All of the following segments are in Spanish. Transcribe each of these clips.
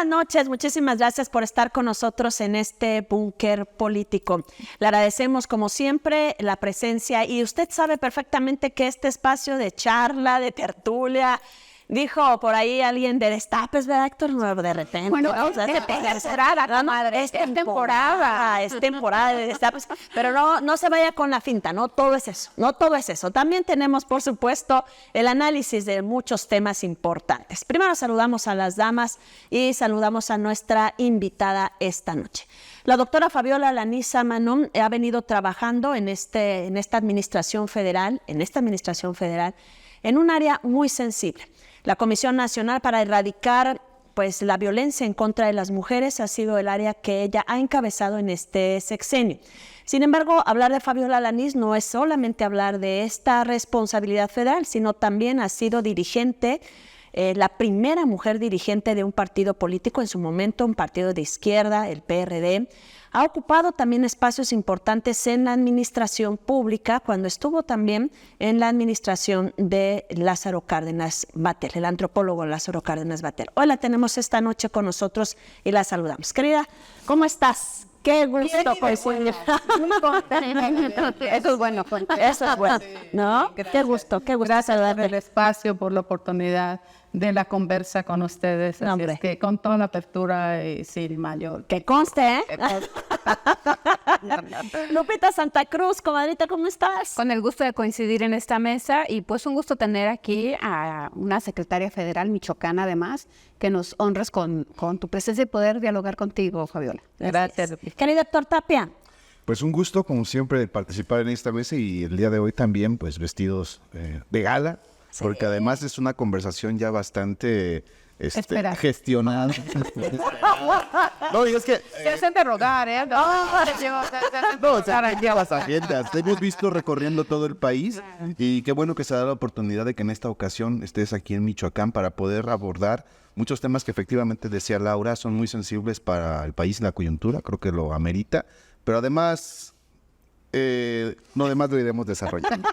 buenas noches. Muchísimas gracias por estar con nosotros en este búnker político. Le agradecemos, como siempre, la presencia y usted sabe perfectamente que este espacio de charla, de tertulia, dijo por ahí alguien de destapes, ¿verdad, Héctor? No, de repente. Bueno, es temporada de destapes. Pero no se vaya con la finta, no todo es eso. No todo es eso. También tenemos, por supuesto, el análisis de muchos temas importantes. Primero saludamos a las damas y saludamos a nuestra invitada esta noche. La doctora Fabiola Laniza Manón ha venido trabajando en esta administración federal, en un área muy sensible. La Comisión Nacional para Erradicar la violencia en contra de las mujeres ha sido el área que ella ha encabezado en este sexenio. Sin embargo, hablar de Fabiola Laniz no es solamente hablar de esta responsabilidad federal, sino también ha sido dirigente, la primera mujer dirigente de un partido político en su momento, un partido de izquierda, el PRD. Ha ocupado también espacios importantes en la administración pública, cuando estuvo también en la administración de Lázaro Cárdenas Batel, el antropólogo Lázaro Cárdenas Batel. Hoy la tenemos esta noche con nosotros y la saludamos. Querida, ¿cómo estás? Qué gusto, pues. Eso es bueno. Eso es bueno, ¿no? Qué gusto. Gracias por el espacio, por la oportunidad de la conversa con ustedes. Así es que con toda la apertura y sin mayor. Que conste, ¿eh? Lupita Santa Cruz, comadrita, ¿cómo estás? Con el gusto de coincidir en esta mesa y pues un gusto tener aquí a una secretaria federal michoacana además, que nos honres con tu presencia y poder dialogar contigo, Fabiola. Gracias. Querido doctor Tapia. Pues un gusto, como siempre, participar en esta mesa y el día de hoy también, pues vestidos de gala, sí, porque además es una conversación ya bastante gestionada. No, digas que... Se hacen de rogar, ¿eh? No, las agendas. Te hemos visto recorriendo todo el país y qué bueno que se da la oportunidad de que en esta ocasión estés aquí en Michoacán para poder abordar muchos temas que efectivamente, decía Laura, son muy sensibles para el país y la coyuntura, creo que lo amerita, pero además... lo demás lo iremos desarrollando.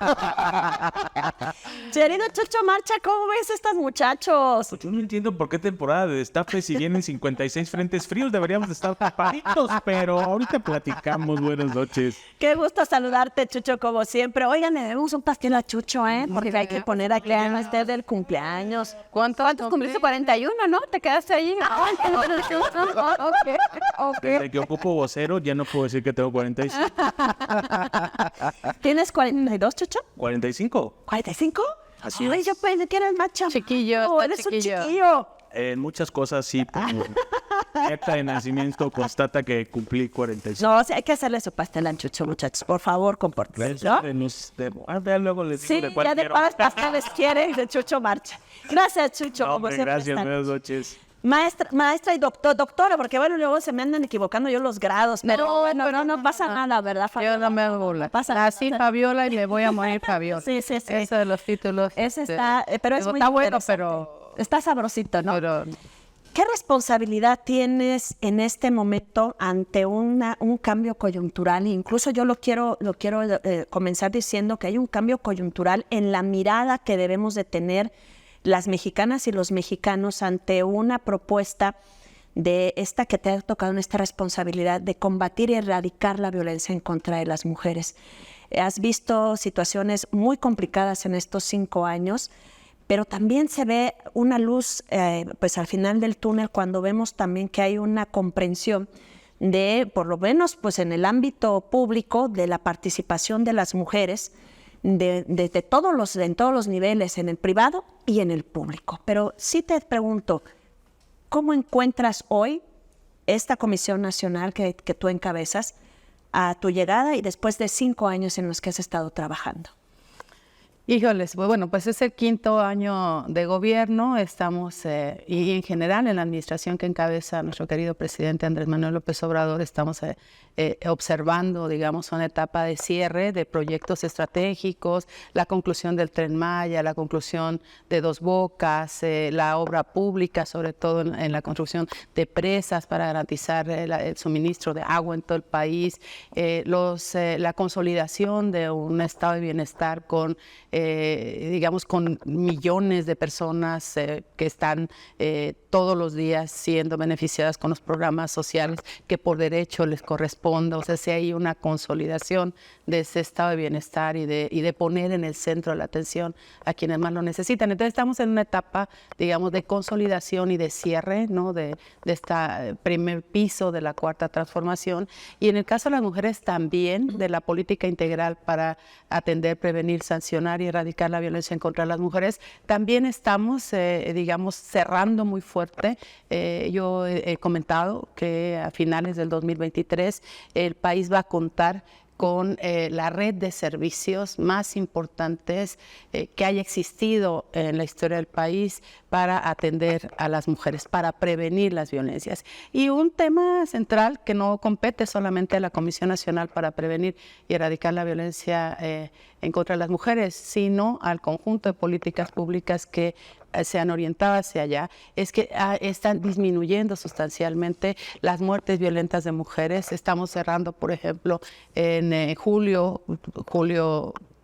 Querido Chucho Marcha, ¿cómo ves a estos muchachos? Pues yo no entiendo por qué temporada de destape si vienen 56 frentes fríos, deberíamos de estar tapaditos, pero ahorita platicamos. Buenas noches. Qué gusto saludarte, Chucho, como siempre. Oigan, le debemos un pastel a Chucho, porque hay que poner aquí a este del cumpleaños. ¿Cuántos cumpliste? 41, ¿no? ¿Te quedaste ahí? Desde que ocupo vocero, ya no puedo decir que tengo 46. ¿Tienes 42, Chucho? 45. ¿45? Así es. Yo pensé que eras más chamaco. Chiquillo, eres un chiquillo. En muchas cosas sí, pero mi acta de nacimiento constata que cumplí 45. No, sí, hay que hacerle su pastel a Chucho, muchachos. Por favor, compórtense, ¿no? Luego les digo sí, de cuál ya de todas pasteles quieren de Chucho Marcha. Gracias, Chucho. No, como siempre gracias, están. buenas noches. Maestra y doctora, porque bueno, luego se me andan equivocando yo los grados, pero bueno, no pasa nada, ¿verdad, Fabiola? Yo no me burla. Pasa Nací Fabiola y le voy a morir Fabiola. Sí. Eso de los títulos. Ese está, pero es muy está bueno, interesante. Está sabrosito, ¿no? Pero ¿Qué responsabilidad tienes en este momento ante un cambio coyuntural? Incluso yo lo quiero comenzar diciendo que hay un cambio coyuntural en la mirada que debemos de tener las mexicanas y los mexicanos ante una propuesta de esta que te ha tocado en esta responsabilidad de combatir y erradicar la violencia en contra de las mujeres. Has visto situaciones muy complicadas en estos 5 años, pero también se ve una luz al final del túnel cuando vemos también que hay una comprensión de, por lo menos en el ámbito público, de la participación de las mujeres, en todos los niveles, en el privado y en el público. Pero sí te pregunto, ¿cómo encuentras hoy esta Comisión Nacional que tú encabezas a tu llegada y después de 5 años en los que has estado trabajando? Híjoles, bueno, pues es el 5º año de gobierno, estamos, y en general en la administración que encabeza nuestro querido presidente Andrés Manuel López Obrador, estamos observando, digamos, una etapa de cierre de proyectos estratégicos, la conclusión del Tren Maya, la conclusión de Dos Bocas, la obra pública, sobre todo en la construcción de presas para garantizar el suministro de agua en todo el país, la consolidación de un estado de bienestar con digamos, con millones de personas que están todos los días siendo beneficiadas con los programas sociales que por derecho les corresponde. O sea, si hay una consolidación de ese estado de bienestar y de poner en el centro de la atención a quienes más lo necesitan. Entonces estamos en una etapa, digamos, de consolidación y de cierre, ¿no? de este primer piso de la cuarta transformación. Y en el caso de las mujeres también de la política integral para atender, prevenir, sancionar y erradicar la violencia en contra de las mujeres, también estamos, digamos, cerrando muy fuerte. Yo he comentado que a finales del 2023 el país va a contar con la red de servicios más importantes que haya existido en la historia del país para atender a las mujeres, para prevenir las violencias. Y un tema central que no compete solamente a la Comisión Nacional para Prevenir y Erradicar la Violencia en contra de las mujeres, sino al conjunto de políticas públicas que se han orientado hacia allá, es que están disminuyendo sustancialmente las muertes violentas de mujeres. Estamos cerrando, por ejemplo, en julio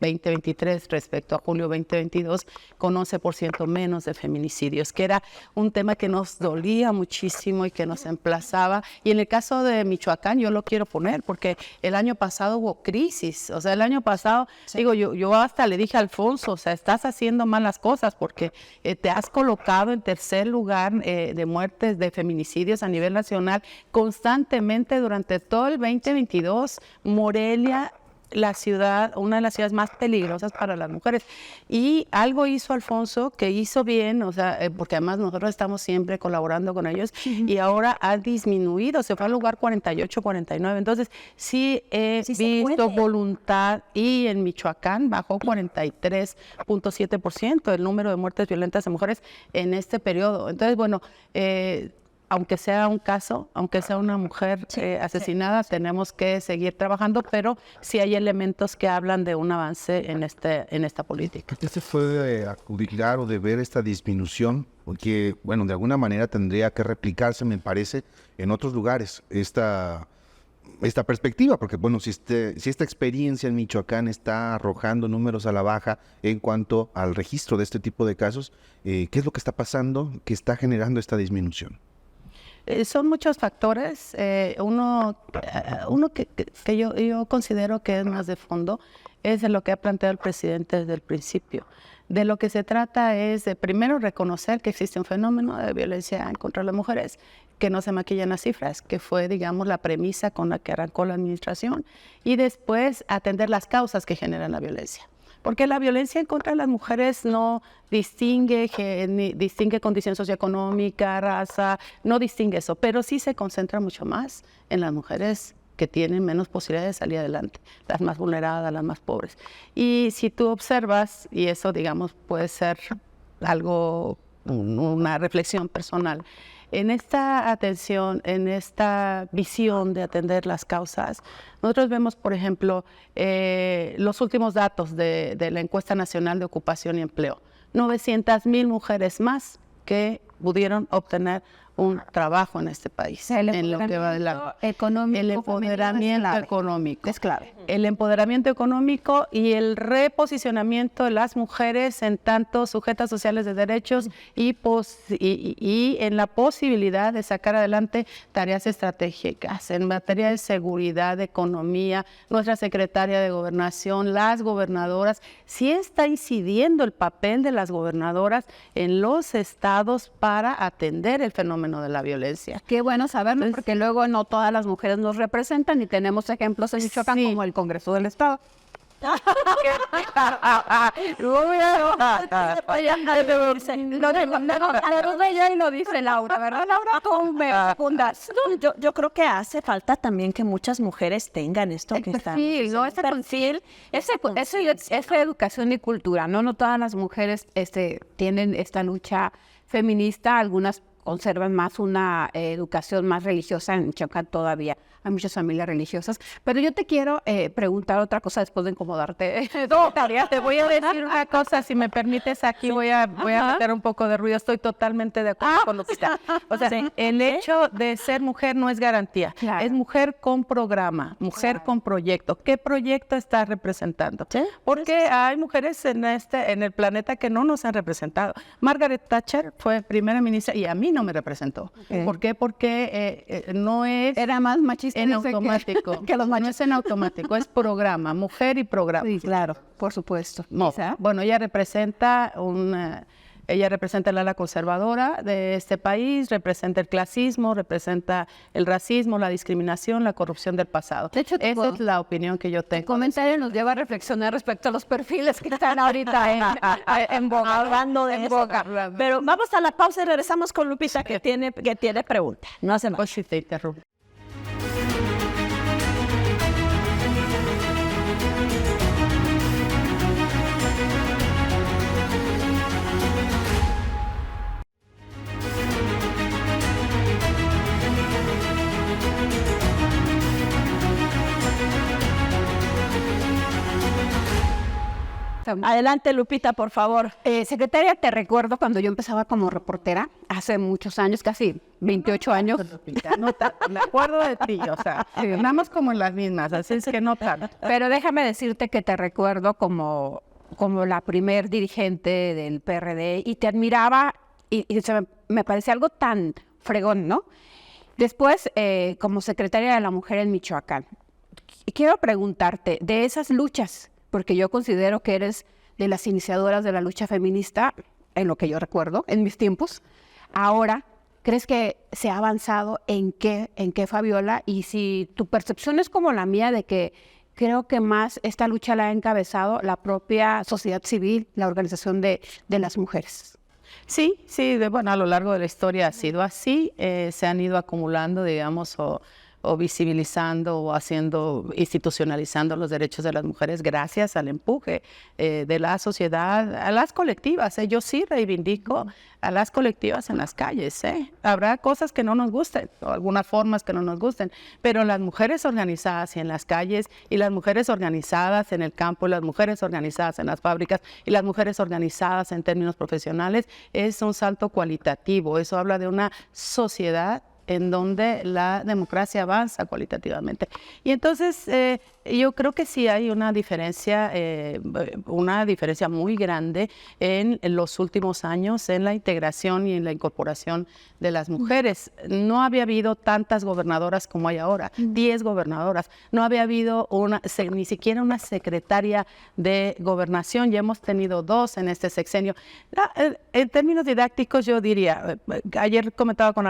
2023 respecto a julio 2022, con 11% menos de feminicidios, que era un tema que nos dolía muchísimo y que nos emplazaba. Y en el caso de Michoacán, yo lo quiero poner, porque el año pasado hubo crisis. O sea, el año pasado, digo, yo hasta le dije a Alfonso, o sea, estás haciendo malas cosas porque te has colocado en tercer lugar de muertes, de feminicidios a nivel nacional constantemente durante todo el 2022. Morelia, la ciudad, una de las ciudades más peligrosas para las mujeres. Y algo hizo Alfonso que hizo bien, o sea, porque además nosotros estamos siempre colaborando con ellos, y ahora ha disminuido, se fue al lugar 48, 49. Entonces, sí he visto voluntad, y en Michoacán bajó 43.7% el número de muertes violentas de mujeres en este periodo. Entonces, bueno, aunque sea un caso, aunque sea una mujer asesinada, tenemos que seguir trabajando, pero sí hay elementos que hablan de un avance en esta política. ¿Qué se puede adjudicar o de ver esta disminución? Porque, bueno, de alguna manera tendría que replicarse, me parece, en otros lugares esta perspectiva, porque, bueno, si esta experiencia en Michoacán está arrojando números a la baja en cuanto al registro de este tipo de casos, ¿qué es lo que está pasando que está generando esta disminución? Son muchos factores. Uno que yo considero que es más de fondo es de lo que ha planteado el presidente desde el principio. De lo que se trata es de primero reconocer que existe un fenómeno de violencia en contra de las mujeres, que no se maquillan las cifras, que fue, digamos, la premisa con la que arrancó la administración, y después atender las causas que generan la violencia. Porque la violencia en contra de las mujeres no distingue condición socioeconómica, raza, no distingue eso, pero sí se concentra mucho más en las mujeres que tienen menos posibilidades de salir adelante, las más vulneradas, las más pobres. Y si tú observas, y eso, digamos, puede ser algo, una reflexión personal, en esta atención, en esta visión de atender las causas, nosotros vemos, por ejemplo, los últimos datos de la Encuesta Nacional de Ocupación y Empleo. 900,000 mujeres más que pudieron obtener un trabajo en este país. En lo que va del año. El empoderamiento económico es clave. El empoderamiento económico y el reposicionamiento de las mujeres en tanto sujetas sociales de derechos y en la posibilidad de sacar adelante tareas estratégicas en materia de seguridad, de economía. Nuestra secretaria de Gobernación, las gobernadoras, sí está incidiendo el papel de las gobernadoras en los estados para atender el fenómeno de la violencia. Qué bueno saberlo, porque luego no todas las mujeres nos representan y tenemos ejemplos en Michoacán como el Congreso del Estado. Lo dice Laura, ¿verdad, Laura? ¿Cómo me fundas? Yo creo que hace falta también que muchas mujeres tengan esto que está. Sí, no, ese perfil, esa educación y cultura, ¿no? No todas las mujeres tienen esta lucha feminista, algunas conservan más una educación más religiosa. En Michoacán todavía hay muchas familias religiosas. Pero yo te quiero preguntar otra cosa después de incomodarte. No, te voy a decir una cosa, si me permites, aquí voy a meter un poco de ruido. Estoy totalmente de acuerdo con Lupita. O sea, el hecho de ser mujer no es garantía. Claro. Es mujer con programa, mujer con proyecto. ¿Qué proyecto estás representando? Sí. Porque hay mujeres en el planeta que no nos han representado. Margaret Thatcher fue primera ministra y a mí no me representó. ¿Por qué? Porque no es Era más machista. en automático. que los No es en automático, es programa, mujer y programa. Sí, claro, por supuesto. No, Quizá. bueno, ella representa el ala conservadora de este país, representa el clasismo, representa el racismo, la discriminación, la corrupción del pasado. De hecho, esa es la opinión que yo El tengo. comentario nos lleva a reflexionar respecto a los perfiles que están ahorita en boga. Hablando de eso. Pero vamos a la pausa y regresamos con Lupita que tiene pregunta. No hace más. Pues sí, te interrumpo. Adelante, Lupita, por favor. Secretaria, te recuerdo cuando yo empezaba como reportera, hace muchos años, casi 28 años. No me acuerdo de ti, o sea, andamos como en las mismas, así es que no tanto. Pero déjame decirte que te recuerdo como la primer dirigente del PRD y te admiraba y me parecía algo tan fregón, ¿no? Después, como secretaria de la Mujer en Michoacán, quiero preguntarte de esas luchas, porque yo considero que eres de las iniciadoras de la lucha feminista, en lo que yo recuerdo, en mis tiempos. Ahora, ¿crees que se ha avanzado en qué, Fabiola? Y si tu percepción es como la mía de que creo que más esta lucha la ha encabezado la propia sociedad civil, la organización de las mujeres. Sí, bueno, a lo largo de la historia ha sido así, se han ido acumulando, digamos, o visibilizando o institucionalizando los derechos de las mujeres gracias al empuje de la sociedad, a las colectivas. Yo sí reivindico a las colectivas en las calles. Habrá cosas que no nos gusten, o algunas formas que no nos gusten, pero las mujeres organizadas y en las calles, y las mujeres organizadas en el campo, y las mujeres organizadas en las fábricas, y las mujeres organizadas en términos profesionales, es un salto cualitativo. Eso habla de una sociedad en donde la democracia avanza cualitativamente. Y entonces yo creo que sí hay una diferencia muy grande en los últimos años en la integración y en la incorporación de las mujeres. No había habido tantas gobernadoras como hay ahora, 10 gobernadoras. No había habido ni siquiera una secretaria de gobernación. Ya hemos tenido 2 en este sexenio. En términos didácticos, yo diría, ayer comentaba con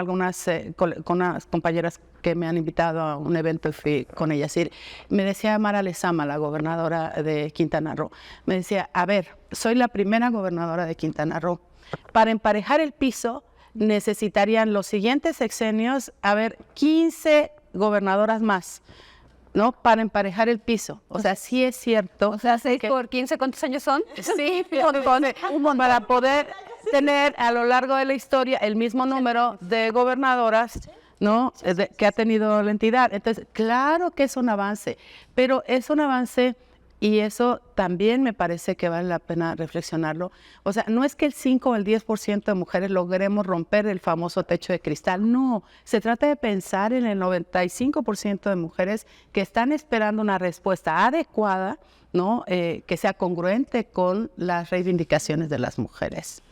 con unas compañeras que me han invitado a un evento y fui con ellas. Y me decía Mara Lezama, la gobernadora de Quintana Roo, me decía, a ver, soy la primera gobernadora de Quintana Roo. Para emparejar el piso necesitarían los siguientes sexenios, 15 gobernadoras más, ¿no? Para emparejar el piso. O sea, sí es cierto. O sea, 6 por 15, ¿cuántos años son? Sí, para poder tener a lo largo de la historia el mismo número de gobernadoras, ¿no? Que ha tenido la entidad. Entonces, claro que es un avance, pero es un avance y eso también me parece que vale la pena reflexionarlo. O sea, no es que el 5 o el 10% de mujeres logremos romper el famoso techo de cristal, no. Se trata de pensar en el 95% de mujeres que están esperando una respuesta adecuada, ¿no? Que sea congruente con las reivindicaciones de las mujeres.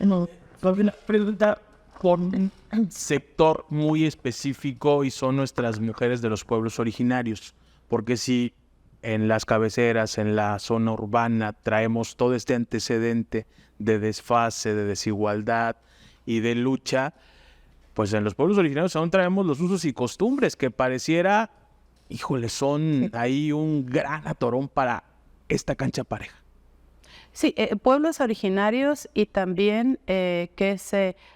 Fabiola, pregunta por un sector muy específico y son nuestras mujeres de los pueblos originarios, porque si en las cabeceras, en la zona urbana, traemos todo este antecedente de desfase, de desigualdad y de lucha, pues en los pueblos originarios aún traemos los usos y costumbres que pareciera, híjole, son ahí un gran atorón para esta cancha pareja. Sí, pueblos originarios y también, que es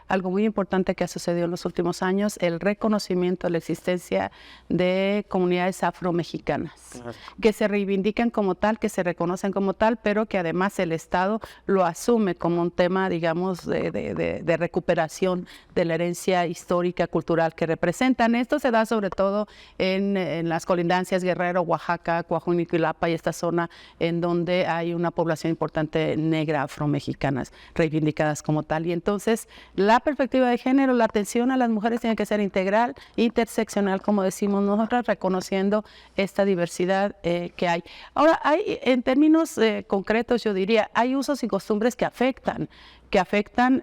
algo muy importante que ha sucedido en los últimos años, el reconocimiento de la existencia de comunidades afromexicanas, que se reivindican como tal, que se reconocen como tal, pero que además el Estado lo asume como un tema, digamos, de recuperación de la herencia histórica, cultural que representan. Esto se da sobre todo en las colindancias Guerrero, Oaxaca, Coahuila y esta zona en donde hay una población importante negra afromexicanas reivindicadas como tal. Y entonces la perspectiva de género, la atención a las mujeres tiene que ser integral, interseccional, como decimos nosotras, reconociendo esta diversidad que hay. Ahora, hay en términos concretos, yo diría, hay usos y costumbres que afectan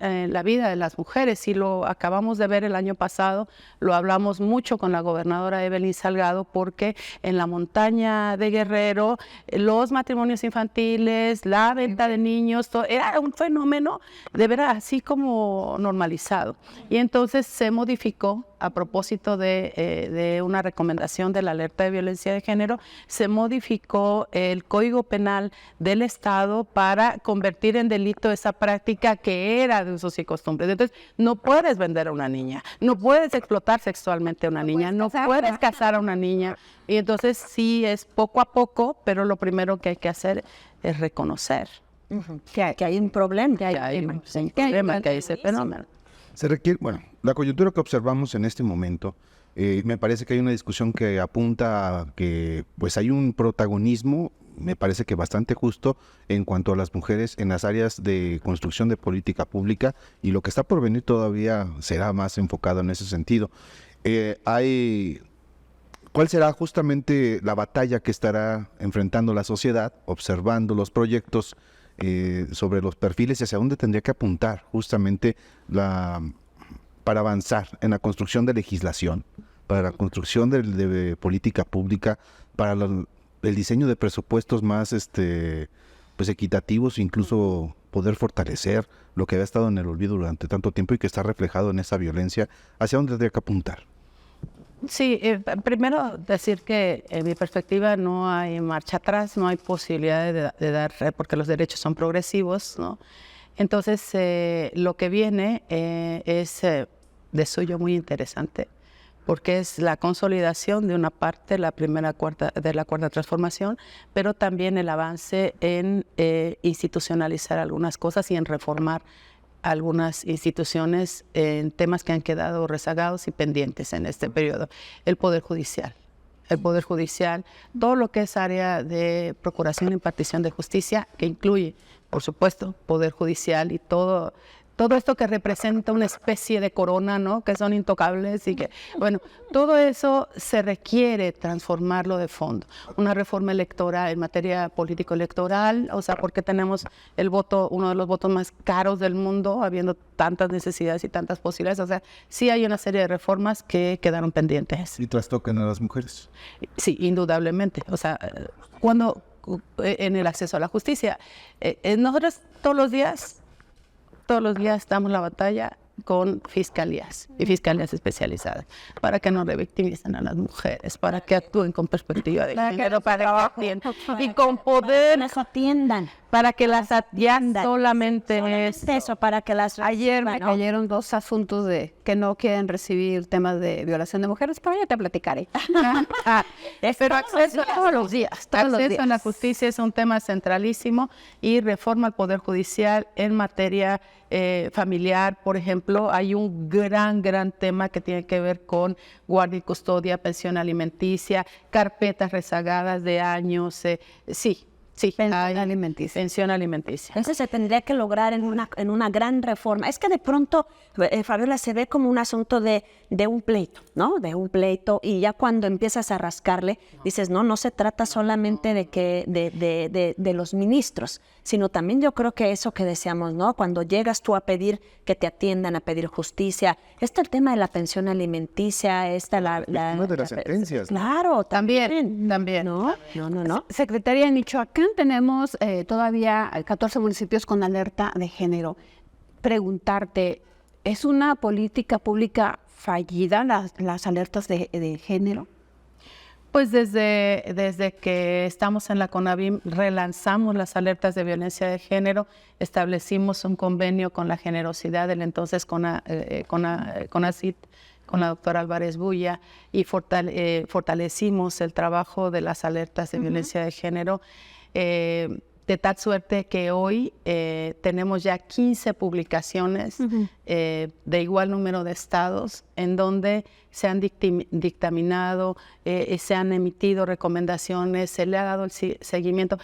la vida de las mujeres, y lo acabamos de ver el año pasado, lo hablamos mucho con la gobernadora Evelyn Salgado, porque en la montaña de Guerrero, los matrimonios infantiles, la venta de niños, todo, era un fenómeno de veras así como normalizado. Y entonces se modificó, a propósito de una recomendación de la alerta de violencia de género, se modificó el Código Penal del Estado para convertir en delito esa práctica que era de usos y costumbres. Entonces, no puedes vender a una niña, no puedes explotar sexualmente a una niña, no puedes casar a una niña. Y entonces sí es poco a poco, pero lo primero que hay que hacer es reconocer que hay un problema, que hay ese fenómeno. Se requiere, bueno, la coyuntura que observamos en este momento, me parece que hay una discusión que apunta a que pues hay un protagonismo, me parece que bastante justo, en cuanto a las mujeres en las áreas de construcción de política pública, y lo que está por venir todavía será más enfocado en ese sentido. ¿Cuál será justamente la batalla que estará enfrentando la sociedad, observando los proyectos sobre los perfiles y hacia dónde tendría que apuntar justamente para avanzar en la construcción de legislación, para la construcción de política pública, para el diseño de presupuestos más pues equitativos, incluso poder fortalecer lo que había estado en el olvido durante tanto tiempo y que está reflejado en esa violencia? ¿Hacia dónde tendría que apuntar? Sí, primero decir que en mi perspectiva no hay marcha atrás, no hay posibilidad de dar, porque los derechos son progresivos, ¿no? Entonces, lo que viene es de suyo muy interesante, porque es la consolidación de una parte, de la cuarta transformación, pero también el avance en institucionalizar algunas cosas y en reformar algunas instituciones en temas que han quedado rezagados y pendientes en este periodo. El Poder Judicial, todo lo que es área de procuración y impartición de justicia, que incluye, por supuesto, Poder Judicial y todo esto que representa una especie de corona, ¿no? Que son intocables y que, bueno, todo eso se requiere transformarlo de fondo. Una reforma electoral en materia político-electoral, o sea, porque tenemos el voto, uno de los votos más caros del mundo, habiendo tantas necesidades y tantas posibilidades. O sea, sí hay una serie de reformas que quedaron pendientes. ¿Y trastocan a las mujeres? Sí, indudablemente. O sea, cuando en el acceso a la justicia, nosotros todos los días damos la batalla con fiscalías y fiscalías especializadas para que no revictimicen a las mujeres, para que actúen con perspectiva de género, para que atiendan y con poder las atiendan, para que las atiendan. Solamente eso, para que las Ayer me cayeron 2 asuntos de que no quieren recibir temas de violación de mujeres, pero ya te platicaré. Pero acceso todos los días. Acceso a la justicia es un tema centralísimo, y reforma al Poder Judicial en materia familiar, por ejemplo. Hay un gran tema que tiene que ver con guardia y custodia, pensión alimenticia, carpetas rezagadas de años, pensión alimenticia. Eso se tendría que lograr en una gran reforma. Es que de pronto, Fabiola, se ve como un asunto de un pleito, ¿no? De un pleito, y ya cuando empiezas a rascarle, dices, no se trata solamente de los ministros, sino también yo creo que eso que deseamos, ¿no? Cuando llegas tú a pedir que te atiendan, a pedir justicia, está el tema de la pensión alimenticia, Una de las sentencias. Claro, También. No. Secretaría, en Michoacán tenemos todavía 14 municipios con alerta de género. Preguntarte, ¿es una política pública fallida las alertas de género? Pues desde que estamos en la CONAVIM relanzamos las alertas de violencia de género, establecimos un convenio con la generosidad del entonces CONACYT, con la doctora Álvarez Bulla, y fortalecimos el trabajo de las alertas de violencia de género, de tal suerte que hoy tenemos ya 15 publicaciones de igual número de estados en donde se han dictaminado, se han emitido recomendaciones, se le ha dado el seguimiento.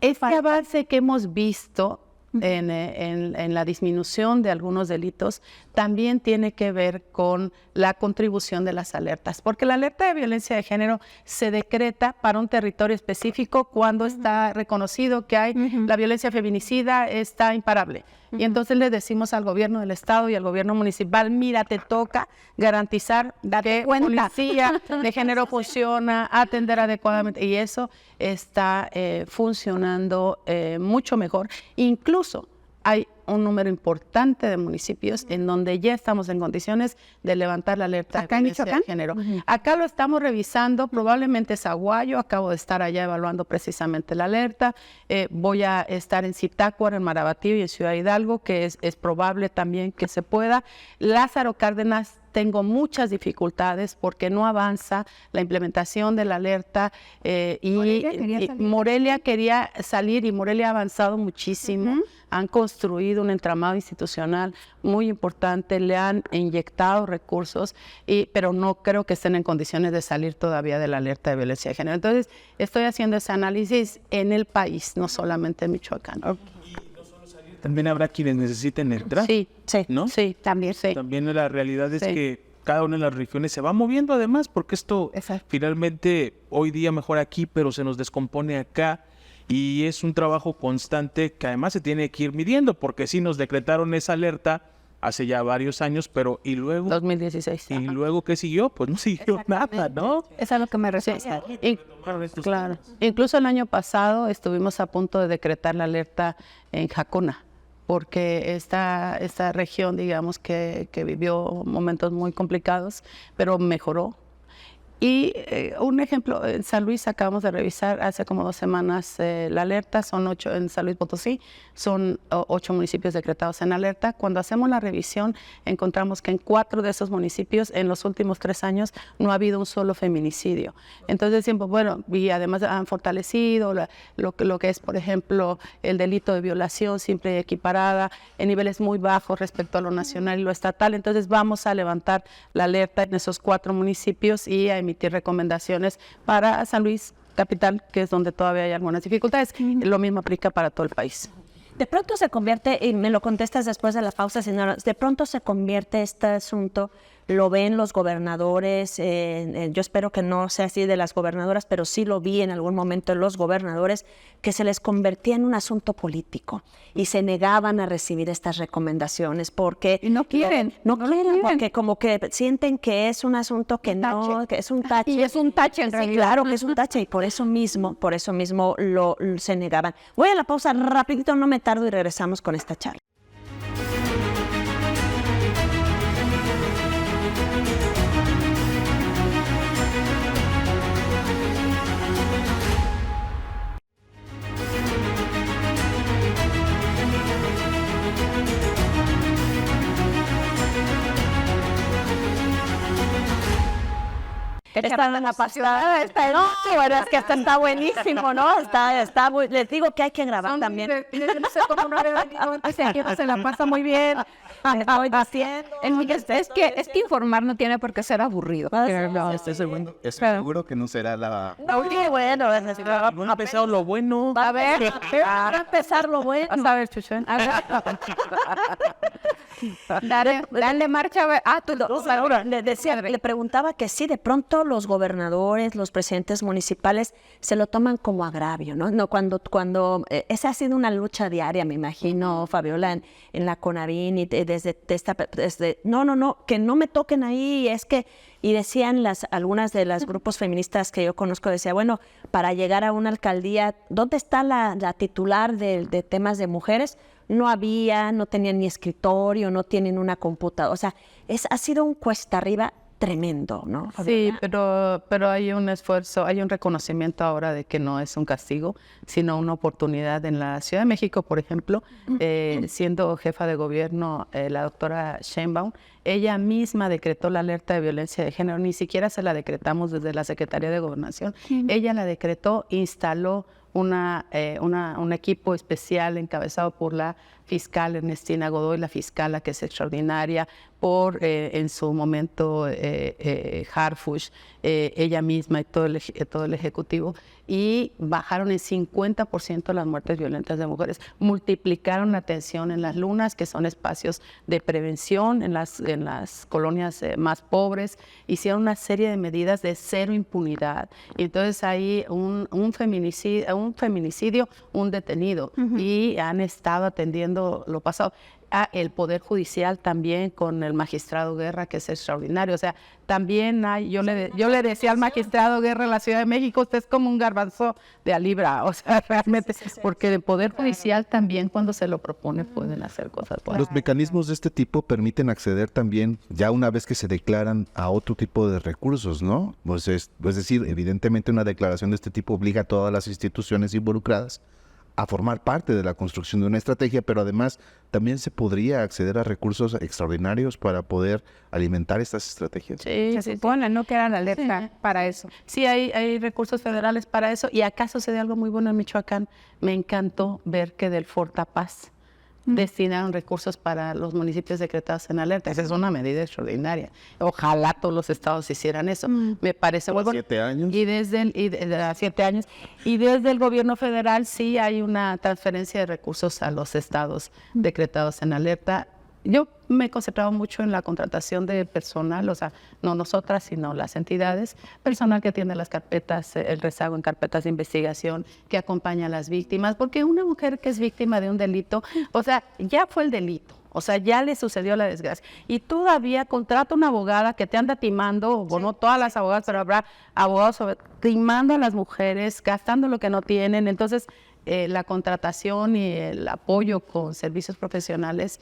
Este avance que hemos visto en la disminución de algunos delitos también tiene que ver con la contribución de las alertas, porque la alerta de violencia de género se decreta para un territorio específico cuando está reconocido que hay la violencia feminicida, está imparable. Y entonces le decimos al gobierno del estado y al gobierno municipal, mira, te toca garantizar que policía de género funciona, atender adecuadamente, y eso está funcionando mucho mejor. Incluso hay un número importante de municipios en donde ya estamos en condiciones de levantar la alerta de violencia de género. Acá lo estamos revisando, probablemente es Aguayo, acabo de estar allá evaluando precisamente la alerta. Voy a estar en Zitácuaro, en Marabatío y en Ciudad Hidalgo, que es probable también que se pueda. Lázaro Cárdenas, tengo muchas dificultades porque no avanza la implementación de la alerta Morelia quería salir y Morelia ha avanzado muchísimo. Han construido un entramado institucional muy importante, le han inyectado recursos, pero no creo que estén en condiciones de salir todavía de la alerta de violencia de género. Entonces, estoy haciendo ese análisis en el país, no solamente en Michoacán. También habrá quienes necesiten entrar, Sí, ¿no? sí, también sí. También la realidad es Sí. que cada una de las regiones se va moviendo además, porque esto Exacto. finalmente hoy día mejora aquí, pero se nos descompone acá. Y es un trabajo constante que además se tiene que ir midiendo, porque sí nos decretaron esa alerta hace ya varios años, pero ¿y luego? 2016. ¿Y luego qué siguió? Pues no siguió nada, ¿no? Es a lo que me refiero. Claro. Incluso el año pasado estuvimos a punto de decretar la alerta en Jacona, porque esta región, digamos, que vivió momentos muy complicados, pero mejoró. Y un ejemplo, en San Luis acabamos de revisar hace como 2 semanas la alerta, son 8 en San Luis Potosí, son 8 municipios decretados en alerta. Cuando hacemos la revisión encontramos que en 4 de esos municipios en los últimos 3 años no ha habido un solo feminicidio. Entonces decimos, bueno, y además han fortalecido lo que es, por ejemplo, el delito de violación simple y equiparada en niveles muy bajos respecto a lo nacional y lo estatal. Entonces vamos a levantar la alerta en esos 4 municipios y a emitir recomendaciones para San Luis capital, que es donde todavía hay algunas dificultades. Lo mismo aplica para todo el país. De pronto se convierte, y me lo contestas después de la pausa, señora, de pronto se convierte este asunto, lo ven los gobernadores, yo espero que no sea así de las gobernadoras, pero sí lo vi en algún momento en los gobernadores, que se les convertía en un asunto político y se negaban a recibir estas recomendaciones porque... Y no quieren. No quieren, porque como que sienten que es un asunto que no, que es un tache. Y es un tache en Sí, realidad. claro que es un tache y por eso mismo se negaban. Voy a la pausa rapidito, no me tardo y regresamos con esta charla. Está tan apasionada, no, bueno, es que está buenísimo, ¿no? Está muy, les digo que hay que grabar también. No sé cómo no le se la pasa muy bien. Estoy diciendo. Es que informar no tiene por qué ser aburrido. Estoy seguro que no será la... Qué bueno. No ha empezado lo bueno. A ver, va a empezar lo bueno. A ver, Chuchón. Dale marcha. A ver. Tú Ahora, le preguntaba que sí, de pronto los gobernadores, los presidentes municipales se lo toman como agravio, ¿no? No, cuando esa ha sido una lucha diaria, me imagino, Fabiola, en la CONAVIM y desde no, que no me toquen ahí, es que, y decían algunas de las grupos feministas que yo conozco, decía, bueno, para llegar a una alcaldía, ¿dónde está la titular de temas de mujeres? No tenían ni escritorio, no tienen una computadora, o sea, ha sido un cuesta arriba tremendo, ¿no? Sí, Fabiola? pero hay un esfuerzo, hay un reconocimiento ahora de que no es un castigo, sino una oportunidad. En la Ciudad de México, por ejemplo, siendo jefa de gobierno, la doctora Sheinbaum, ella misma decretó la alerta de violencia de género, ni siquiera se la decretamos desde la Secretaría de Gobernación, ella la decretó, instaló un equipo especial encabezado por la fiscal Ernestina Godoy, la fiscala que es extraordinaria, por en su momento Harfuch, ella misma y todo el ejecutivo, y bajaron en 50% las muertes violentas de mujeres. Multiplicaron la atención en las lunas, que son espacios de prevención en las colonias más pobres. Hicieron una serie de medidas de cero impunidad. Y entonces hay un feminicidio, un detenido, y han estado atendiendo lo pasado. El Poder Judicial también con el magistrado Guerra, que es extraordinario. O sea, también hay, yo le decía al magistrado Guerra en la Ciudad de México, usted es como un garbanzo de a libra, o sea, realmente, porque el Poder Judicial también cuando se lo propone pueden hacer cosas buenas. Los mecanismos de este tipo permiten acceder también, ya una vez que se declaran, a otro tipo de recursos, ¿no? Pues es decir, evidentemente una declaración de este tipo obliga a todas las instituciones involucradas a formar parte de la construcción de una estrategia, pero además también se podría acceder a recursos extraordinarios para poder alimentar estas estrategias. Sí, Se supone, ¿no? Que eran alerta para eso. Sí, hay recursos federales para eso. Y acá sucede algo muy bueno en Michoacán. Me encantó ver que del Fortapaz destinaron recursos para los municipios decretados en alerta. Esa es una medida extraordinaria. Ojalá todos los estados hicieran eso. Me parece muy bueno. 7 años. Y desde 7 años. Y desde el gobierno federal sí hay una transferencia de recursos a los estados decretados en alerta. Yo me he concentrado mucho en la contratación de personal, o sea, no nosotras, sino las entidades, personal que tiene las carpetas, el rezago en carpetas de investigación, que acompaña a las víctimas, porque una mujer que es víctima de un delito, o sea, ya fue el delito. O sea, ya le sucedió la desgracia. Y todavía contrata una abogada que te anda timando, o no todas las abogadas, pero habrá abogados timando a las mujeres, gastando lo que no tienen. Entonces, la contratación y el apoyo con servicios profesionales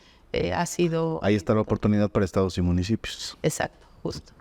ha sido... Ahí está la oportunidad para estados y municipios. Exacto, justo.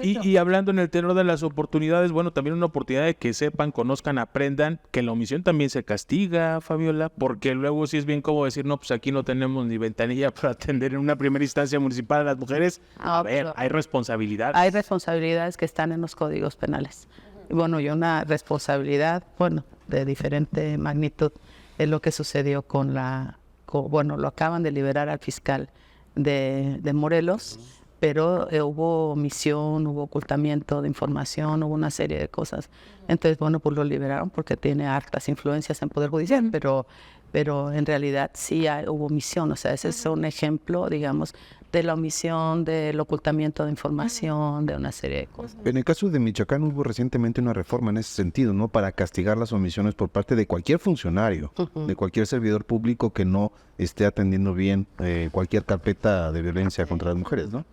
Y hablando en el tenor de las oportunidades, bueno, también una oportunidad de que sepan, conozcan, aprendan, que la omisión también se castiga, Fabiola, porque luego sí es bien como decir, no, pues aquí no tenemos ni ventanilla para atender en una primera instancia municipal a las mujeres. A ver, hay responsabilidades. Hay responsabilidades que están en los códigos penales. Y bueno, y una responsabilidad, bueno, de diferente magnitud, es lo que sucedió con lo acaban de liberar al fiscal de Morelos, pero hubo omisión, hubo ocultamiento de información, hubo una serie de cosas. Entonces, bueno, pues lo liberaron porque tiene hartas influencias en Poder Judicial, pero en realidad sí hubo omisión. O sea, ese es un ejemplo, digamos, de la omisión, del ocultamiento de información, de una serie de cosas. En el caso de Michoacán hubo recientemente una reforma en ese sentido, ¿no? Para castigar las omisiones por parte de cualquier funcionario, de cualquier servidor público que no esté atendiendo bien cualquier carpeta de violencia contra las mujeres, ¿no?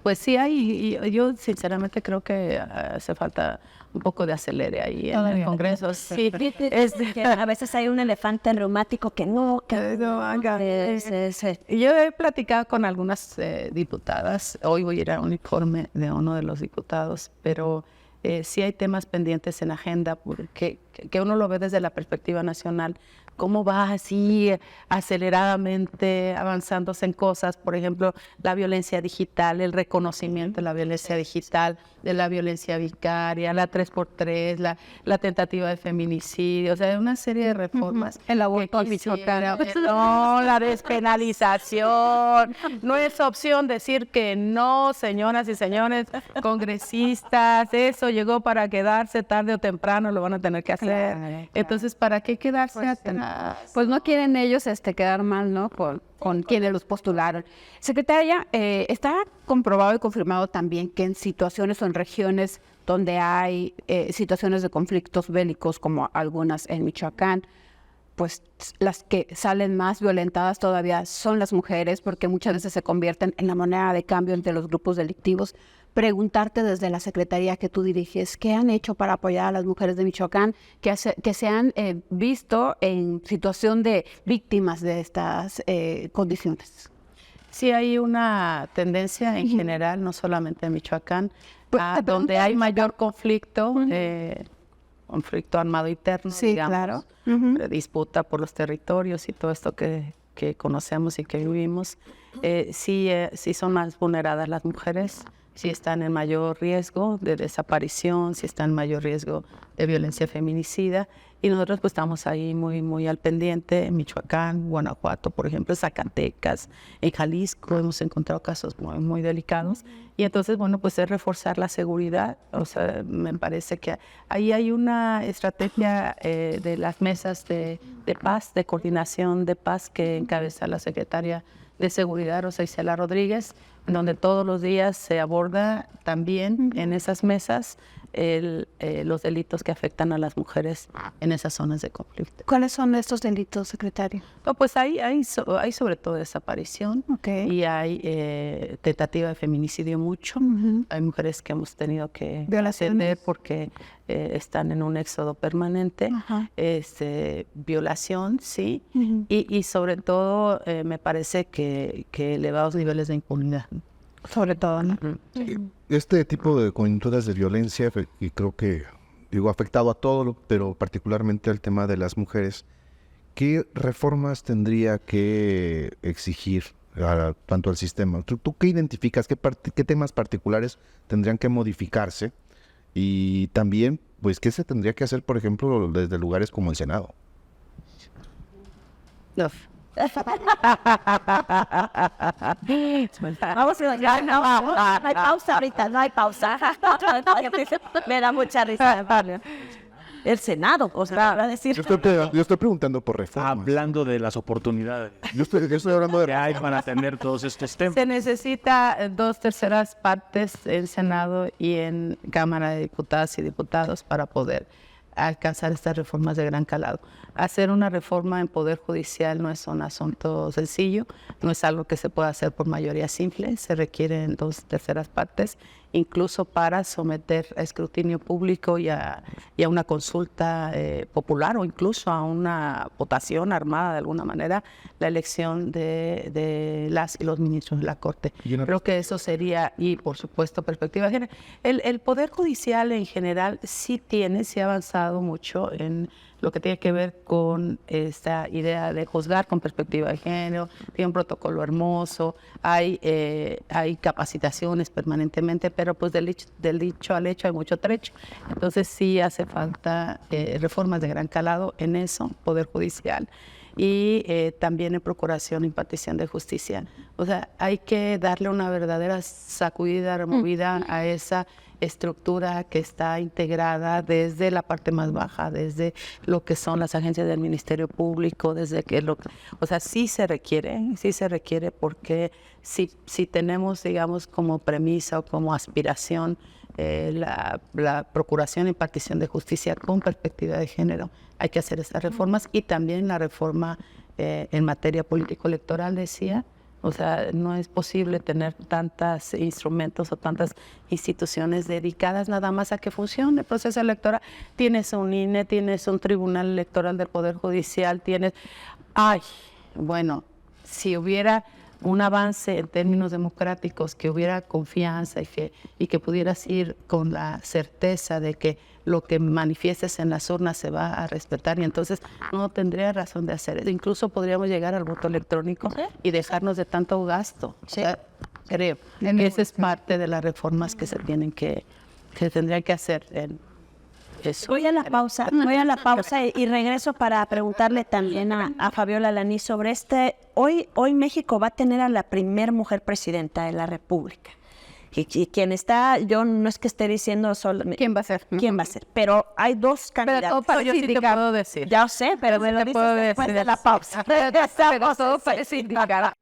Pues sí hay, y yo sinceramente creo que hace falta un poco de acelere ahí en el Congreso. Sí, Que a veces hay un elefante reumático que no haga. Yo he platicado con algunas diputadas. Hoy voy a ir a un informe de uno de los diputados, pero sí hay temas pendientes en agenda porque que uno lo ve desde la perspectiva nacional. Cómo va así aceleradamente avanzándose en cosas, por ejemplo, la violencia digital, el reconocimiento de la violencia digital, de la violencia vicaria, la 3x3, la tentativa de feminicidio, o sea, una serie de reformas. El aborto en Michoacán. No, la despenalización. No es opción decir que no, señoras y señores congresistas, eso llegó para quedarse, tarde o temprano lo van a tener que hacer. Claro. Entonces, ¿para qué quedarse atrás? Pues no quieren ellos quedar mal, ¿no? Con quienes los postularon. Secretaria, está comprobado y confirmado también que en situaciones o en regiones donde hay situaciones de conflictos bélicos, como algunas en Michoacán, pues las que salen más violentadas todavía son las mujeres, porque muchas veces se convierten en la moneda de cambio entre los grupos delictivos. Preguntarte desde la Secretaría que tú diriges, ¿qué han hecho para apoyar a las mujeres de Michoacán que se han visto en situación de víctimas de estas condiciones? Sí hay una tendencia en general, no solamente en Michoacán, a donde hay mayor conflicto, conflicto armado interno, Sí, digamos, claro. disputa por los territorios y todo esto que conocemos y que vivimos, sí son más vulneradas las mujeres, sí están en mayor riesgo de desaparición, sí están en mayor riesgo de violencia feminicida. Y nosotros pues estamos ahí muy al pendiente, en Michoacán, Guanajuato, por ejemplo, Zacatecas, en Jalisco hemos encontrado casos muy delicados. Y entonces, bueno, pues es reforzar la seguridad. O sea, me parece que ahí hay una estrategia de las mesas de paz, de coordinación de paz que encabeza la secretaria de Seguridad, Rosa Isela Rodríguez, donde todos los días se aborda también en esas mesas los delitos que afectan a las mujeres en esas zonas de conflicto. ¿Cuáles son estos delitos, secretario? No, pues hay sobre todo desaparición y hay tentativa de feminicidio mucho. Hay mujeres que hemos tenido que atender porque están en un éxodo permanente. Violación, sí. Y sobre todo me parece que elevados niveles de impunidad. Sobre todo, ¿no? Este tipo de coyunturas de violencia, y creo que ha afectado a todo, pero particularmente al tema de las mujeres, ¿qué reformas tendría que exigir tanto al sistema? ¿Tú qué identificas? ¿Qué temas particulares tendrían que modificarse? Y también, pues, ¿qué se tendría que hacer, por ejemplo, desde lugares como el Senado? Vamos a ir, no hay pausa ahorita, no hay pausa. Me da mucha risa. El Senado, o sea, va a decir. Yo estoy preguntando por reformas. Hablando de las oportunidades Yo estoy hablando de que hay para atender todos estos temas. Se necesita 2/3 partes en Senado y en Cámara de Diputadas y Diputados para poder alcanzar estas reformas de gran calado. Hacer una reforma en Poder Judicial no es un asunto sencillo, no es algo que se pueda hacer por mayoría simple, se requieren 2/3 partes, incluso para someter a escrutinio público y a una consulta popular o incluso a una votación armada de alguna manera, la elección de las y los ministros de la Corte. Creo que eso sería, y por supuesto, perspectiva de género. El Poder Judicial en general sí ha avanzado mucho en lo que tiene que ver con esta idea de juzgar con perspectiva de género, tiene un protocolo hermoso, hay capacitaciones permanentemente, pero pues del dicho al hecho hay mucho trecho. Entonces sí hace falta reformas de gran calado en eso, Poder Judicial, y también en Procuración y Impartición de Justicia. O sea, hay que darle una verdadera sacudida, removida a esa estructura que está integrada desde la parte más baja, desde lo que son las agencias del Ministerio Público, o sea, sí se requiere porque si tenemos, digamos, como premisa o como aspiración la Procuración y Impartición de Justicia con perspectiva de género, hay que hacer estas reformas y también la reforma en materia político-electoral, decía. O sea, no es posible tener tantos instrumentos o tantas instituciones dedicadas nada más a que funcione el proceso electoral. Tienes un INE, tienes un Tribunal Electoral del Poder Judicial, si hubiera un avance en términos democráticos, que hubiera confianza y que pudieras ir con la certeza de que lo que manifiestes en las urnas se va a respetar y entonces no tendría razón de hacer eso. Incluso podríamos llegar al voto electrónico y dejarnos de tanto gasto. O sea, creo que esa es parte de las reformas que se tendrían que hacer en eso. Voy a la pausa y regreso para preguntarle también a Fabiola Alaniz sobre hoy México va a tener a la primer mujer presidenta de la República. Y quien está, yo no es que esté diciendo solo ¿Quién va a ser? ¿Quién va a ser? Pero hay dos candidatos. Pero yo sí te puedo decir. Ya sé, pero me lo dices después de la pausa. Pero todo parece indicar.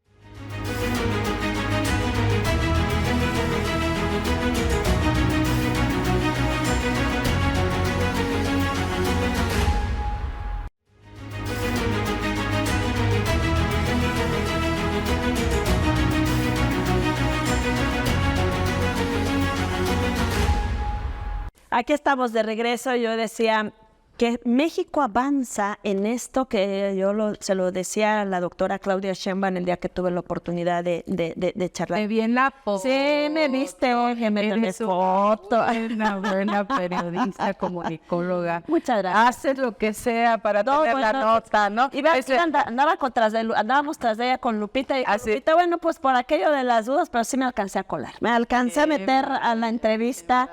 Aquí estamos de regreso. Yo decía, que México avanza en esto que se lo decía a la doctora Claudia Sheinbaum el día que tuve la oportunidad de charlar. Te vi en la foto. Sí, me viste hoy, que me tomé foto. Una buena periodista, comunicóloga. Muchas gracias. Haces lo que sea para tener la nota, ¿no? Andábamos tras de ella con Lupita y Así. Lupita, bueno, pues por aquello de las dudas, pero sí me alcancé a colar. Me alcancé a meter a la entrevista.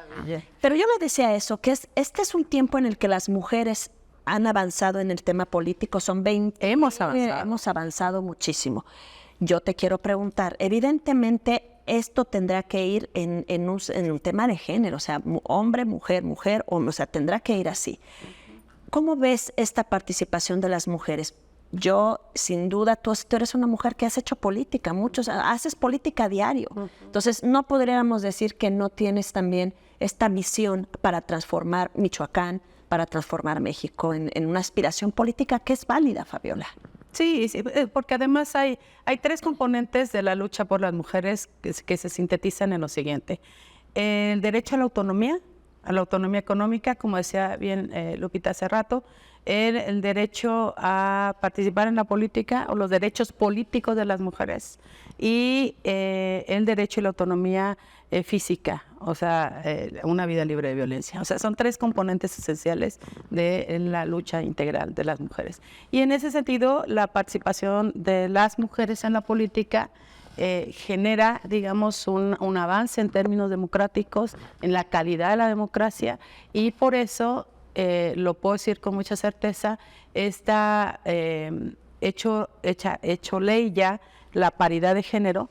Pero yo le decía eso, que este es un tiempo en el que las mujeres han avanzado en el tema político, son 20. Hemos avanzado. Hemos avanzado muchísimo. Yo te quiero preguntar, evidentemente esto tendrá que ir en un tema de género, o sea, hombre, mujer, o sea, tendrá que ir así. ¿Cómo ves esta participación de las mujeres? Yo, sin duda, tú eres una mujer que has hecho política, haces política a diario. Entonces, no podríamos decir que no tienes también esta misión para transformar Michoacán, para transformar México en una aspiración política que es válida, Fabiola. Sí, porque además hay 3 componentes de la lucha por las mujeres que se sintetizan en lo siguiente. El derecho a la autonomía económica, como decía bien Lupita hace rato, el derecho a participar en la política o los derechos políticos de las mujeres y el derecho a la autonomía física, o sea, una vida libre de violencia. O sea, son 3 componentes esenciales de la lucha integral de las mujeres. Y en ese sentido, la participación de las mujeres en la política genera, digamos, un avance en términos democráticos, en la calidad de la democracia, y por eso, lo puedo decir con mucha certeza, está hecho ley ya la paridad de género,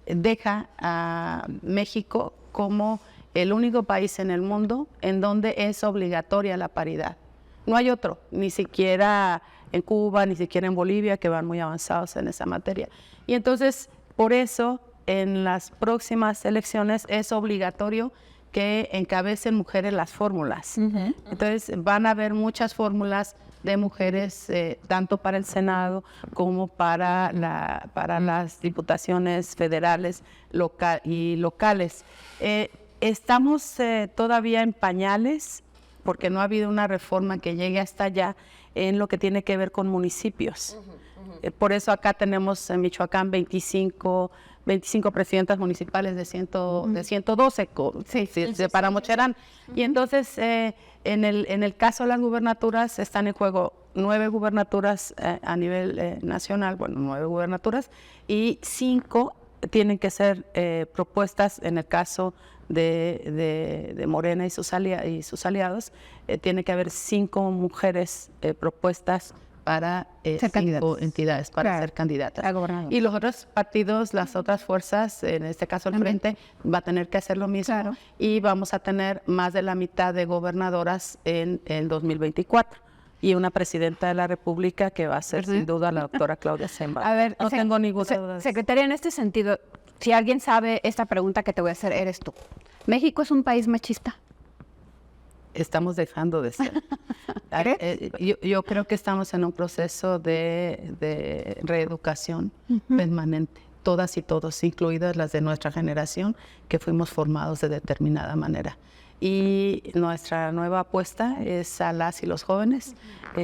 deja a México como el único país en el mundo en donde es obligatoria la paridad. No hay otro, ni siquiera en Cuba, ni siquiera en Bolivia, que van muy avanzados en esa materia. Y entonces, por eso, en las próximas elecciones es obligatorio que encabecen mujeres las fórmulas. Entonces, van a haber muchas fórmulas de mujeres, tanto para el Senado como para las diputaciones federales y locales. Estamos todavía en pañales, porque no ha habido una reforma que llegue hasta allá en lo que tiene que ver con municipios. Por eso acá tenemos en Michoacán 25 presidentas municipales de 112, para Mocherán. Y entonces, en el caso de las gubernaturas, están en juego 9 gubernaturas a nivel nacional, 9 gubernaturas, y 5 tienen que ser propuestas en el caso de Morena y sus aliados. Tiene que haber 5 mujeres propuestas para 5 entidades, para ser candidatas. Y los otros partidos, las otras fuerzas, en este caso el Frente, va a tener que hacer lo mismo, y vamos a tener más de la mitad de gobernadoras en el 2024. Y una presidenta de la República que va a ser sin duda la doctora Claudia Sheinbaum. A ver, no tengo ninguna duda. Secretaria, en este sentido, si alguien sabe esta pregunta que te voy a hacer, eres tú. ¿México es un país machista? Estamos dejando de ser. Yo creo que estamos en un proceso de reeducación permanente, todas y todos, incluidas las de nuestra generación, que fuimos formados de determinada manera. Y nuestra nueva apuesta es a las y los jóvenes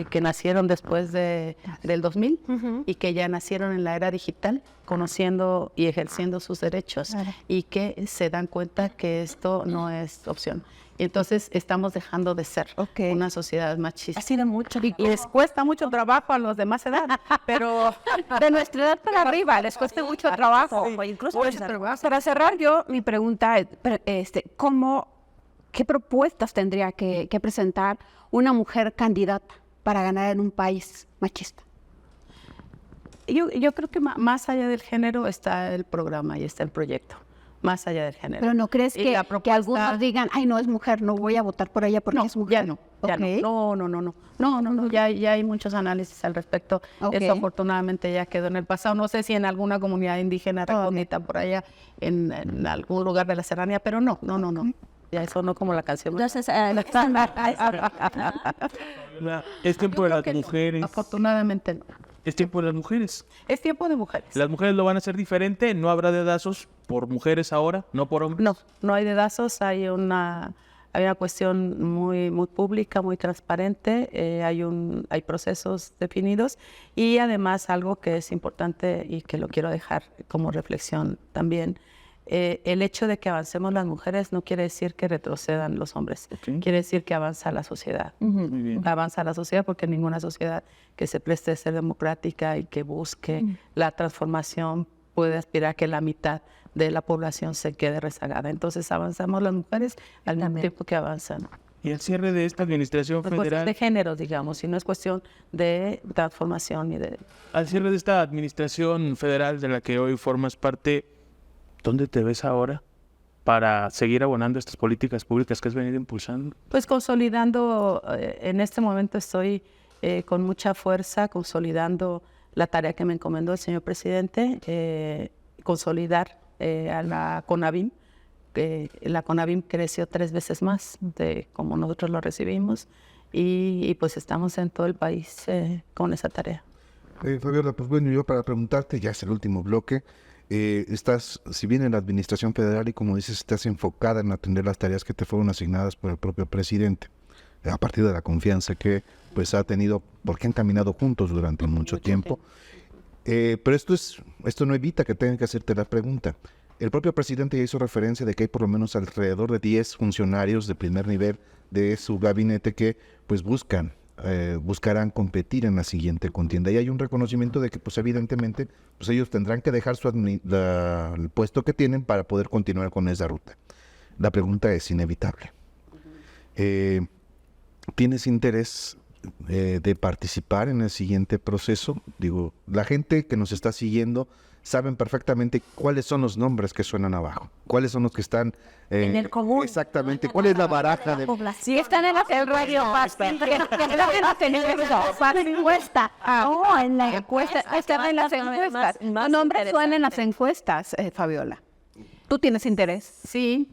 que nacieron después del 2000 y que ya nacieron en la era digital, conociendo y ejerciendo sus derechos, y que se dan cuenta que esto no es opción. Y entonces estamos dejando de ser una sociedad machista. Ha sido mucho. Y les cuesta mucho trabajo a los de más edad, pero de nuestra edad para arriba les cuesta mucho trabajo. Incluso para cerrar, yo mi pregunta es, ¿qué propuestas tendría que presentar una mujer candidata para ganar en un país machista? Yo creo que más allá del género está el programa y está el proyecto. Más allá del género. Pero ¿no crees que algunos digan, ay, no es mujer, no voy a votar por ella porque es mujer? No, ya hay muchos análisis al respecto. Eso afortunadamente ya quedó en el pasado. No sé si en alguna comunidad indígena recóndita por allá, en algún lugar de la serranía, pero no. Ya eso no como la canción. Entonces, es tiempo de las mujeres. Afortunadamente no. Es tiempo de las mujeres. Es tiempo de mujeres. Las mujeres lo van a hacer diferente. No habrá dedazos por mujeres ahora, no por hombres. No hay dedazos. Hay hay una cuestión muy pública, muy transparente, hay procesos definidos y además algo que es importante y que lo quiero dejar como reflexión también. El hecho de que avancemos las mujeres no quiere decir que retrocedan los hombres, quiere decir que avanza la sociedad. Muy bien. Avanza la sociedad porque ninguna sociedad que se preste a ser democrática y que busque la transformación puede aspirar a que la mitad de la población se quede rezagada. Entonces avanzamos las mujeres al mismo tiempo que avanzan. Y al cierre de esta administración No es cuestión federal, de género, digamos, y no es cuestión de transformación y de... al cierre de esta administración federal de la que hoy formas parte, ¿dónde te ves ahora para seguir abonando estas políticas públicas que has venido impulsando? Pues consolidando, en este momento estoy con mucha fuerza consolidando la tarea que me encomendó el señor presidente, consolidar a la CONAVIM. La CONAVIM creció 3 veces más de como nosotros lo recibimos y pues estamos en todo el país con esa tarea. Fabiola, pues bueno, yo para preguntarte, ya es el último bloque, estás, si bien en la administración federal y como dices, estás enfocada en atender las tareas que te fueron asignadas por el propio presidente, a partir de la confianza que pues ha tenido, porque han caminado juntos durante mucho tiempo. Pero esto no evita que tengan que hacerte la pregunta. El propio presidente ya hizo referencia de que hay por lo menos alrededor de 10 funcionarios de primer nivel de su gabinete que pues buscarán competir en la siguiente contienda. Y hay un reconocimiento de que pues evidentemente pues ellos tendrán que dejar el puesto que tienen para poder continuar con esa ruta. La pregunta es inevitable. ¿Tienes interés de participar en el siguiente proceso? Digo, la gente que nos está siguiendo saben perfectamente cuáles son los nombres que suenan abajo, cuáles son los que están en el común. Exactamente, cuál es la baraja de población. Están en el radio encuesta. No, en la encuesta. Están en las encuestas. Tu nombre suena en las encuestas, Fabiola. ¿Tú tienes interés? Sí,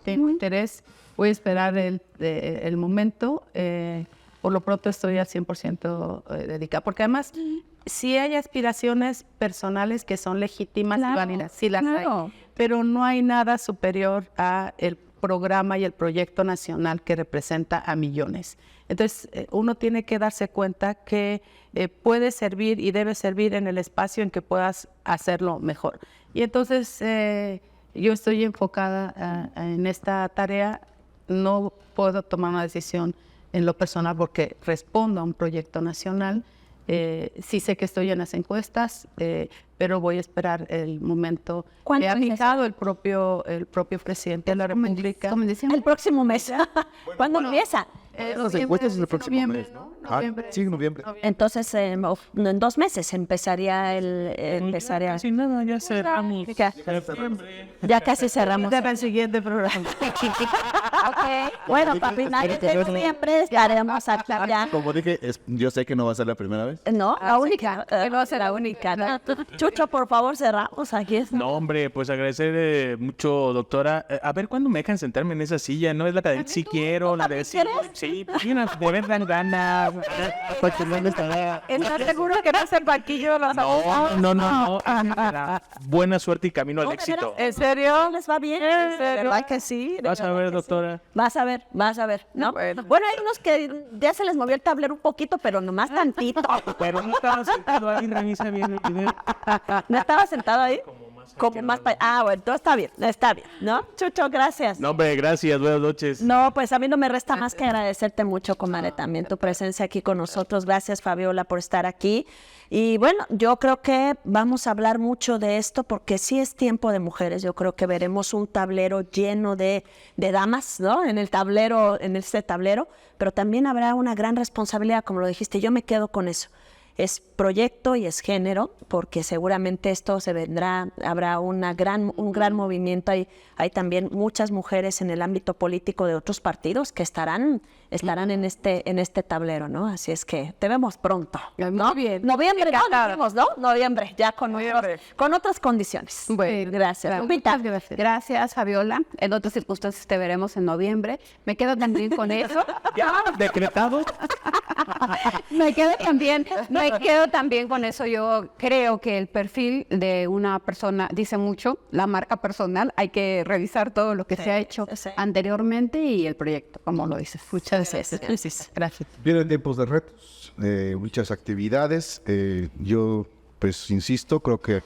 tengo interés. Voy a esperar el momento. Por lo pronto estoy al 100% dedicada. Porque además, sí hay aspiraciones personales que son legítimas y válidas. Sí las hay. Pero no hay nada superior a el programa y el proyecto nacional que representa a millones. Entonces, uno tiene que darse cuenta que puede servir y debe servir en el espacio en que puedas hacerlo mejor. Y entonces, yo estoy enfocada en esta tarea. No puedo tomar una decisión en lo personal porque respondo a un proyecto nacional. Sí sé que estoy en las encuestas, pero voy a esperar el momento que ha fijado el propio presidente de la República. El próximo mes. ¿Cuándo empieza? Las encuestas es el próximo mes, ¿no? Sí, noviembre. Entonces, en 2 meses empezaría Casi nada, ya cerramos. Ya casi cerramos. Para el siguiente programa. Bueno, para finales de noviembre estaremos ya. Como dije, yo sé que no va a ser la primera vez. No, la única. No va a ser la única. ¿No? Chucho, por favor, cerramos aquí. No, hombre, pues agradecer mucho, doctora. A ver, ¿cuándo me dejan sentarme en esa silla? ¿No es la cadena? Sí quiero, la de sí. Sí, pues de ver dan ganas. ¿Estás seguro que no es el banquillo? No. Buena suerte y camino al éxito. ¿En serio? ¿Les va bien? ¿Verdad que sí? Vas a ver, doctora. Vas a ver, ¿no? Bueno, hay unos que ya se les movió el tablero un poquito, pero nomás tantito. Pero no estaba sentado ahí, revisa bien el video. ¿No estaba sentado ahí? Como más bueno, todo está bien, ¿no? Chucho, gracias. No, hombre, gracias, buenas noches. No, pues a mí no me resta más que agradecerte mucho, comadre, también tu presencia aquí con nosotros. Gracias, Fabiola, por estar aquí. Y bueno, yo creo que vamos a hablar mucho de esto porque sí es tiempo de mujeres. Yo creo que veremos un tablero lleno de damas, ¿no? En este tablero, pero también habrá una gran responsabilidad, como lo dijiste. Yo me quedo con eso. Es proyecto y es género, porque seguramente esto se vendrá, habrá un gran movimiento. Hay también muchas mujeres en el ámbito político de otros partidos que estarán en este tablero, ¿no? Así es que te vemos pronto, ¿no? Muy bien. Noviembre, ¿no? Noviembre, ya con otras condiciones. Bueno, gracias. Lupita. Gracias, Fabiola. En otras circunstancias te veremos en noviembre. Me quedo también con eso. Ya, decretado. Me quedo también con eso. Yo creo que el perfil de una persona dice mucho, la marca personal, hay que revisar todo lo que se ha hecho anteriormente y el proyecto, como lo dices. Muchas gracias. Gracias. Vienen tiempos de retos, muchas actividades. Yo, pues, insisto, creo que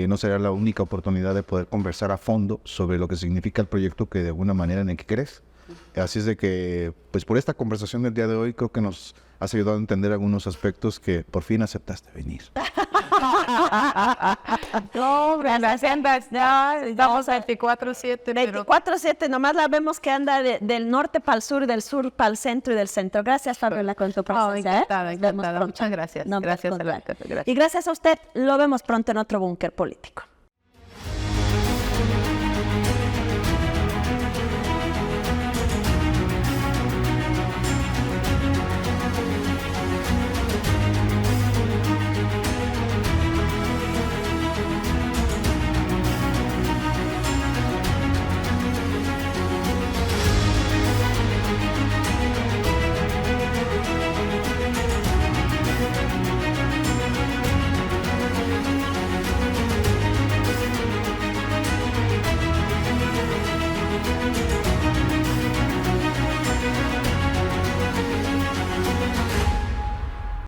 no será la única oportunidad de poder conversar a fondo sobre lo que significa el proyecto que de alguna manera en el que crees. Así es de que, pues por esta conversación del día de hoy, creo que nos has ayudado a entender algunos aspectos que por fin aceptaste venir. No, gracias. Estamos a 24/7. 24/7, nomás la vemos que anda del norte para el sur, del sur para el centro y del centro. Gracias, Fabiola, con tu presencia. Encantada. Muchas gracias. No, Gracias, pues, Gracias. Y gracias a usted. Lo vemos pronto en otro Búnker Político.